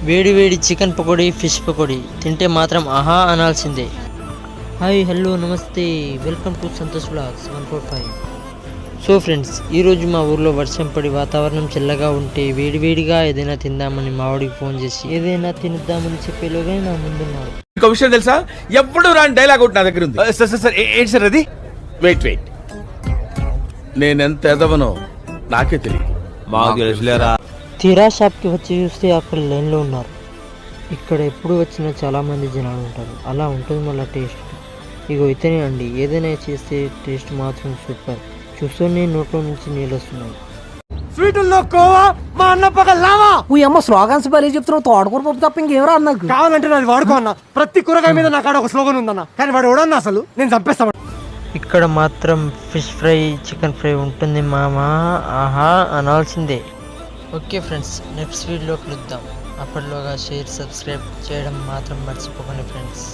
వేడి వేడి chicken pakodi, fish pakodi తింటే మాత్రం ఆహా అనాల్సిందే. హాయ్, హలో, నమస్తే, welcome to Santosh blogs 145. So friends, ఈరోజు మా ఊర్లో వర్షం పడి వాతావరణం చల్లగా ఉంటే వేడివేడిగా ఏదైనా తిందామని మావాడికి ఫోన్ చేసి ఏదైనా తినిద్దామని చెప్పేలోగా నా ముందున్నాడు. ఒక విషయం తెలుసా, ఎప్పుడు రాని డైలాగ్ ఒకటి నా దగ్గర ఉంది. సార్ ఏంటి సార్ అది? వెయిట్ నేనెంత ఎదవనో నాకే తెలియదు. మాకు తెలుసులేరా. తీరా షాప్కి వచ్చి చూస్తే అక్కడ లైన్లో ఉన్నారు. ఇక్కడ ఎప్పుడు వచ్చినా చాలామంది జనాలు ఉంటారు. అలా ఉంటుంది మళ్ళీ టేస్ట్. ఇగో ఇతనే అండి, ఏదైనా చేస్తే టేస్ట్ మాత్రం సూపర్. చూస్తూనే నోట్లో నుంచి నీళ్ళు వస్తున్నాయి. స్వీటుల్లో కోవా, మా అన్న పక్కన లావా. అమ్మ స్లోగన్స్ బలి చెప్తున్నావు. తోటకూర పప్పు తప్ప ఇంకేం రా నాకు. కావాలంటే నాది వాడుకో అన్న. ప్రతి కూరగాయ మీద నాకు ఒక స్లోగన్ ఉందన్న. కానీ వాడు ఎవడన్నా అసలు నేను చంపేస్తాను. ఇక్కడ మాత్రం ఫిష్ ఫ్రై, చికెన్ ఫ్రై ఉంటుంది మామా, ఆహా అనాల్సిందే. ఓకే ఫ్రెండ్స్, నెక్స్ట్ వీడియోలో కలుద్దాం. అప్పటిలోగా షేర్, సబ్స్క్రైబ్ చేయడం మాత్రం మర్చిపోకండి ఫ్రెండ్స్.